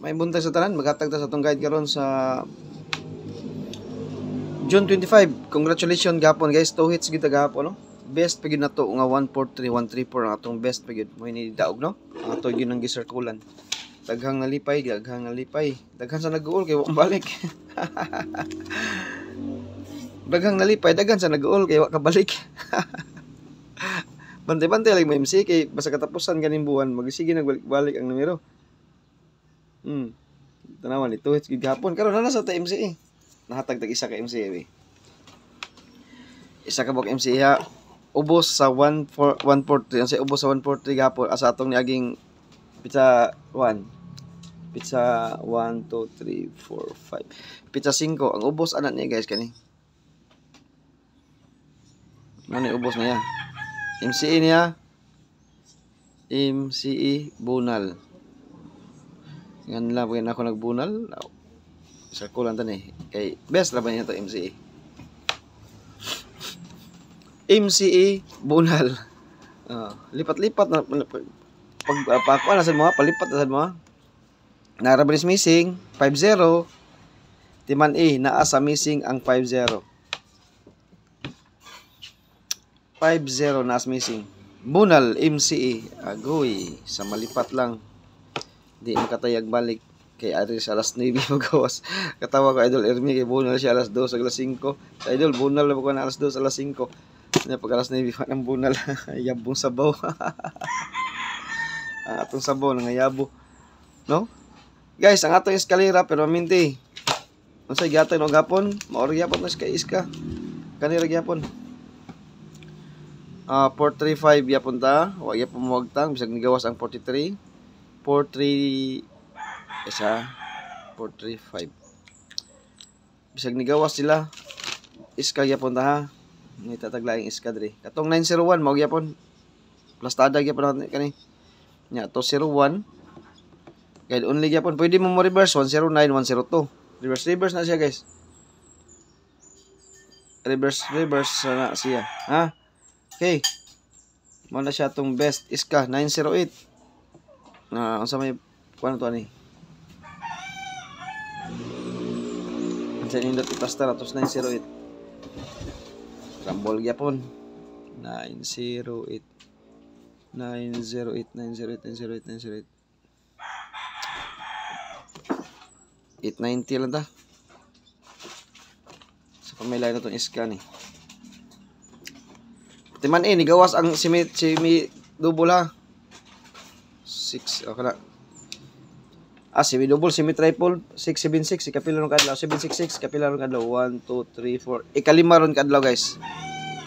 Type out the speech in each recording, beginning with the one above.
may buntag sa tanan, maghatag ta sa atong guide karon sa June 25. Congratulations gapon guys, 2 hits gid gapon no. Best pagid na to nga 143 134 ang atong best pagid mo ni daog no. Ang ato gyud nang gisirkulan. Daghang nalipay, daghang nalipay. Daghan sa nag-uol kay wa balik. Daghang nalipay, daghan sa nag-uol kay wa ka balik. Bantay-bantay lang mo MC kay basta katapusan ganing buwan magsige nagbalik-balik ang numero. Tanawan ito hits gid gapon karon na sa ta MC eh. Nahatag tag isa ka MC eh. Isa ka bok MC ha. Ubos sa 143 ang say ubos sa 143 gapon asa atong niaging pizza 1. Pizza 1 2 3 4 5. Pizza 5 ang ubos ana niya guys kani. Mano ubos na ya. MCE niya. MCE bunal. Yan lang pag ako nagbunal. Sa kulang tan eh. Kay best laban niya to MCE. MCE bunal. Lipat-lipat na pag pakuan sa mga palipat sa mga. Narabris missing 50. Timan A naa sa missing ang 50. 50 nas missing. Bunal MCE agoy sa malipat lang. Di makatayag balik. Kay ari sa alas 9 magawas. Katawa ko Idol Ermi kay bunal siya alas 2 alas 5. Sa Idol bunal na ko na alas 2 alas 5. Na pag alas 9 ng bunal yabong sabaw. Atong sabaw nga yabo. No? Guys, ang atong eskalera pero minti. Unsay gihatag no gapon? Maori gyapon na iska. Kanira gyapon. 435 yapon ta. Wa gyapon muwagtang bisag nigawas ang 43. 43 isa 435 bisag nigawas sila iska gyapon ta ha ni tataglaing iska diri katong 901 mao gyapon plastada gyapon kani nya 201 guide only gyapon pwede mo reverse 109 102 reverse na siya guys reverse na siya ha okay mo na siya tong best iska 908 unsa may kuan to ani sa nindot ipasta na tos 908 rambol gyapon 908 890 lang ta sa pamilay na itong iska ni timan nigawas ang simi double ha 6 okay na semi double, semi triple, 676, kapila ron kadlaw, 766, kapila ron kadlaw, 1, 2, 3, 4, ikalima ron kadlaw guys.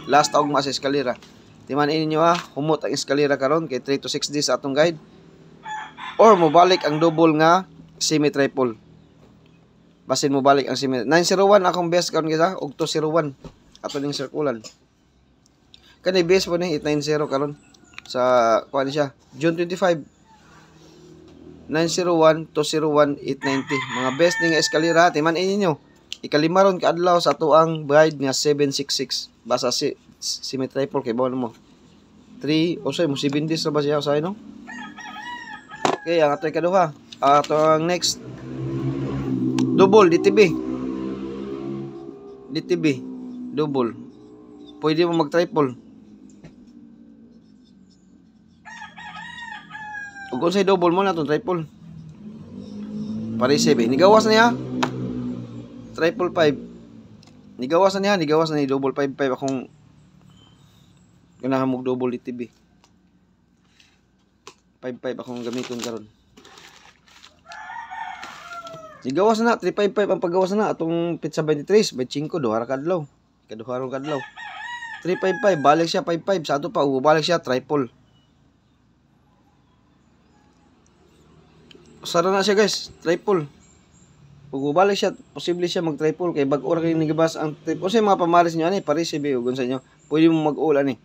Last taog mas eskalera. Timan ninyo ha, humot ang eskalera karon kay 3 to 6 days sa atong guide. Or mobalik ang double nga semi triple. Basin mobalik ang semi 901 akong best karon guys ha, og 201 ato ning circulan. Kani best po ni 890 karon sa kuan siya, June 25. 901, 201, 890. Mga best ni nga eskalera. Timan ninyo. Ikalima ron kaadlaw sa tuang guide nga 766. Basa si triple kay bawon mo. 3, o say mo 7 days na ba siya usay no? Okay, ang atoy kaduha. Ato ang next. Double DTB. Double. Pwede mo mag-triple. Ug unsay double mo na itong triple. Parisib nigawas na niya. Triple 5. Nigawas na ni double 55 akong ganahan mo double DTB. 55 akong gamiton karon. Nigawas na 355 ang paggawas na atong pizza 23, 25 duha ra kadlaw. Kaduha ra kadlaw. 355 balik siya 55 sa ato pa balik siya triple. Sara na siya guys, triple. Pag balik siya, posible siya mag-triple kay bag-o ra kay nigabas ang triple. Unsay mga pamalis niyo ani, parisib ug unsa inyo. Pwede mo mag-ul ani.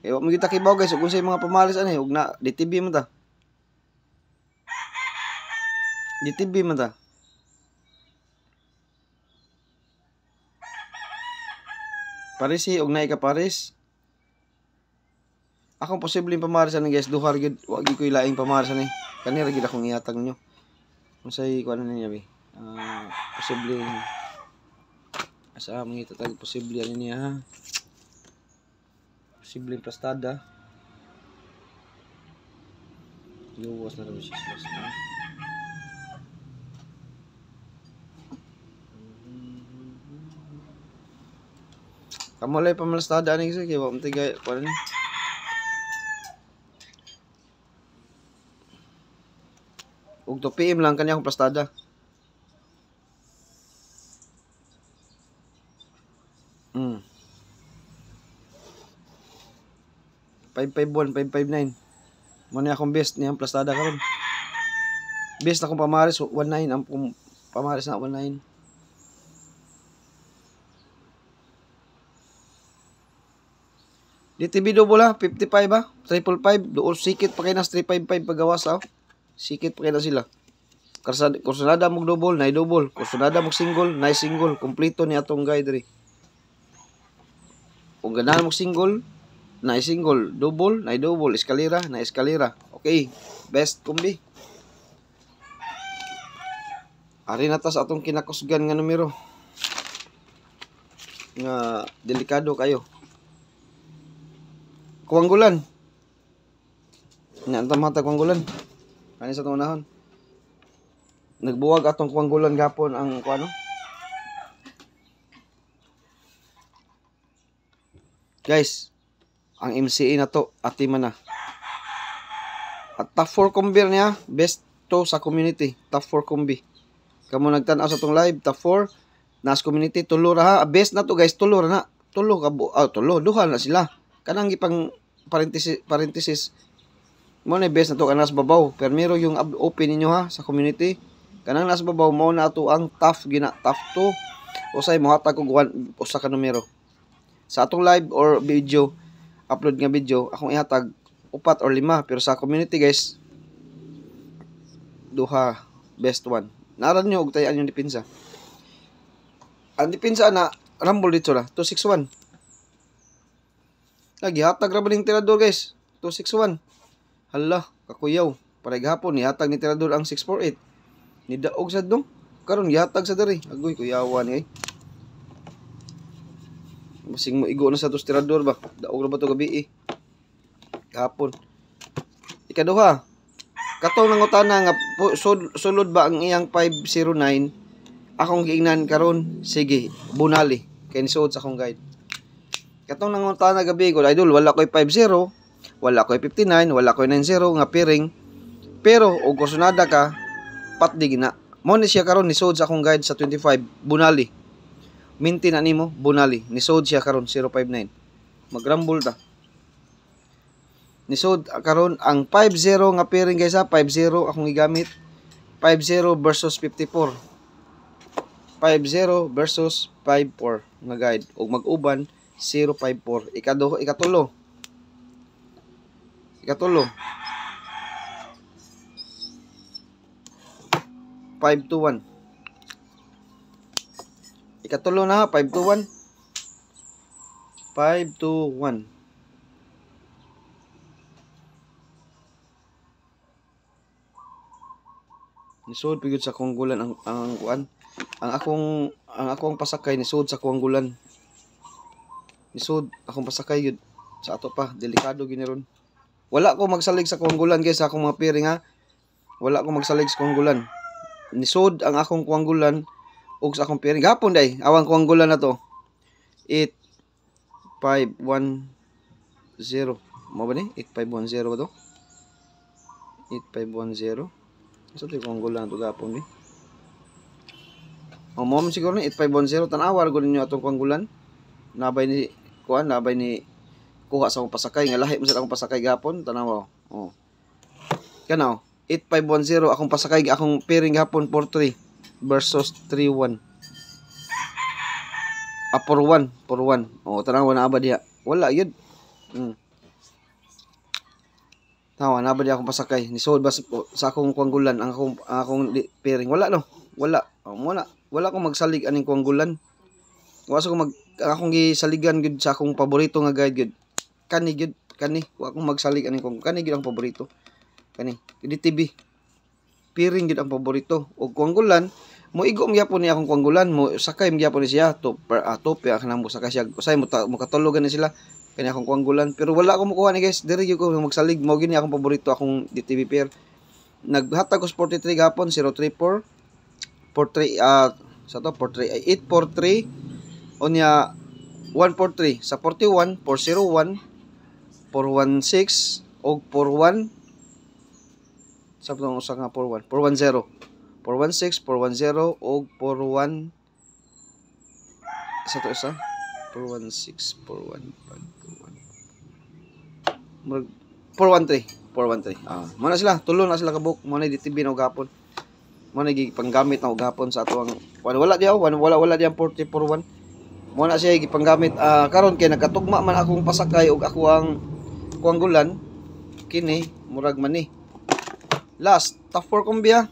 Kay wa mo kita kibaw guys, ug unsay mga pamalis ani, ug na DTB man ta. DTB man ta. Parisi og naay ka paris. Akong posibleng pamarisan ni guys, duha gyud wa gyud ko ilaing pamarisan ni. Kani ra gyud akong ihatag nyo. Unsay kuan niya bi? Posible asa mangita tag posible ani niya ha. Posible plastada. Luwas na daw siya na. Kamulay pamalastada ani kasi kay wa mtigay kuan ni. Ug 2 PM lang kanya akong plastada. Mm. 551, 559. Mo ni akong best niyang plastada karon. Best na akong pamaris 19 ang pamaris na 19. DTB double ha, 55 ha, 555, dool sikit pa kay nas 355 pagawas ha. Sikit pa kay na sila. Kursunada mo double, nay double. Kursunada mo single, nay single. Kompleto ni atong guide ri. Kung ganahan mo single, nay single, double, nay double, eskalera, nay eskalera. Okay, best kombi. Ari na ta sa atong kinakusgan nga numero. Nga delikado kayo. Kuwanggulan. Nya mata kuwanggulan. Kani sa tunahon. Nagbuwag atong kuwanggulan gapon ang kuano. Guys, ang MCA na to atiman na. At top 4 combi niya, best to sa community, top 4 combi. Kamo nagtan-aw sa tong live, top 4 nas community tulo ra ha. Best na to guys, tulo ra na. Tulo ka tulo, duha na sila. Kanang gipang parenthesis mo na best na to kanas babaw. Permiro yung open ninyo ha sa community. Kanang nas babaw mo na ato ang tough gina, tough 2. Usay mo hatag og usa ka numero. Sa atong live or video, upload nga video, akong ihatag 4 or 5 pero sa community guys duha, best 1. Naran nyo og tayan yung depensa. Ang depensa na rumble dito na 261. Lagi hatag ra ba ning tirador guys? 261. Hala, kakuyaw. Para gahapon ni hatag ni tirador ang 648. Ni daog sad dong. Karon gihatag sa diri. Agoy kuyawan eh. Masing mo igo na sa tos tirador ba? Daog ra ba to gabi eh. Gahapon. Ikaduha. Katong nangutana nga sulod ba ang iyang 509? Akong giingnan karon, sige, bunali kay nisuod sa akong guide. Katong nangutana gabi ko, idol, wala ko'y 50, wala ko'y 59, wala ko'y 90 nga piring. Pero og kusunada ka, patdi gina. Mo ni siya karon nisuod sa akong guide sa 25, bunali. Minti na nimo, bunali. Nisuod siya karon 059. Magrambol ta. Nisuod karon ang 50 nga piring guys ha, 50 akong gigamit. 50 versus 54. 50 versus 54 nga guide ug mag-uban 054. Ikatulo 521. Ikatulo na 521. 521. Nisuod pigud sa kuwanggulan ang kuan. Ang akong pasakay nisuod sa kuwanggulan. Nisuod akong pasakay yun sa ato pa, delikado giniron. Wala ko magsalig sa kuwanggulan guys, sa akong mga piring ha. Wala ko magsalig sa kuwanggulan. Nisuod ang akong kuwanggulan ug sa akong piring. Gapon day, awang kuwanggulan na to. 8510. Mo ba ni? 8510 ba to? 8510. So to kuwanggulan to gapon ni. O mo siguro ni 8510 tan-awar gud ninyo atong kuwanggulan. Nabay ni kuan, nabay ni kuha sa akong pasakay nga lahi mo sa akong pasakay gapon, tanaw. Oh. Kanaw, 8510 akong pasakay, akong piring gapon 43 versus 31. 41. Oh, tanaw na ba diha? Wala yun. Tawa na ba diha akong pasakay? Nisuod ba sa akong kuwanggulan ang akong piring? Wala no. Wala. Wala akong magsalig aning kuwanggulan. Wala ko akong gisaligan gud sa akong paborito nga guide gud. Kani wa akong magsalig aning kung kani gid ang paborito. Kani, DTB. piring gid ang paborito. Og kuanggulan, mo igom gyapon ni akong kuanggulan, mo sakay gyapon ni siya to pa kanang mo sakay siya. Usay mo katulog ni sila kani akong kuanggulan. Pero wala ako makuha ni guys. Diri gyud ko magsalig, mao gini akong paborito akong DTV pair. Naghatag ko 43 gapon 034 43 sa to 43 843 onya 143 sa 41 401 416 og 41 sa tong usa nga 41 410 416 410 og 41 sa to isa 416 413 mo na sila tulo na sila kabuk mo na DTV na gapon mo na gipanggamit na gapon sa ato ang wala di ang 441 mo na siya gipanggamit karon kay nagkatugma man akong pasakay og ako ang kuanggulan kini murag man ni last top 4 kumbya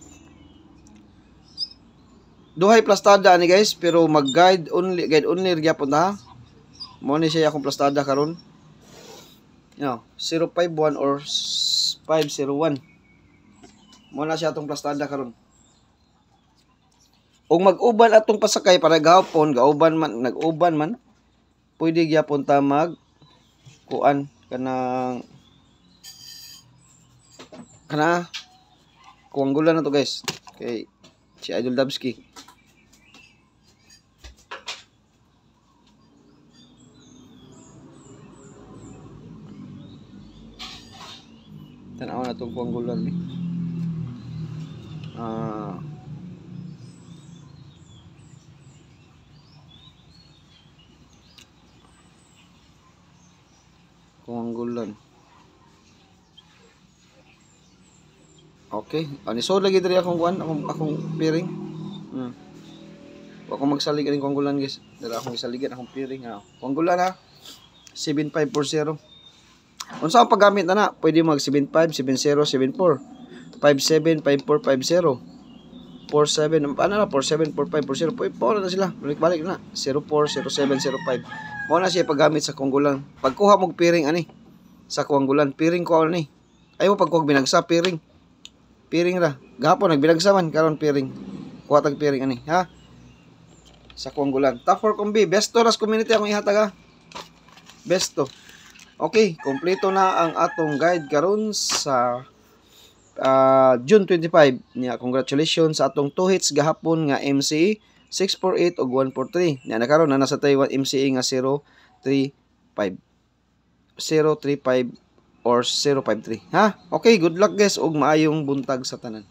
duhay plastada ni guys pero mag guide only gyapon ta mo ni siya akong plastada karon 051 or 501 mo na siya atong plastada karon og mag-uban atong pasakay para gahapon nag-uban man pwede gyapon ta mag kuan kana kuanggulan na to guys kay si Idol Dabski tanaw na tong kuanggulan ni kuanggulan. Okay, ani so lagi diri akong kuan, akong piring. Wa ko magsalig ani kuanggulan guys. Diri akong isaligan akong piring kuanggulan ha. 7540. Unsa ang paggamit na? Pwede mag 75, 70, 74, 57, 54, 50, 47, ano na 47, 45, 40. Pwede na sila. Balik-balik na. 04, 07, 05. Mo na siya paggamit sa kuanggulan. Pagkuha mo piring ani sa kuanggulan, piring ko ani. Ay mo pagkuha binagsa piring. Piring ra. Gahapon nagbinagsa man karon piring. Kuha tag piring ani, ha? Sa kuanggulan. Top 4 kumbi, besto ras community akong ihatag ha. Besto. Okay, kompleto na ang atong guide karon sa June 25 niya. Congratulations sa atong 2 hits gahapon nga MCE 648 ug 143. Nya na karon na nasa Taiwan MCE nga 035 or 053 ha. Okay, good luck guys ug maayong buntag sa tanan.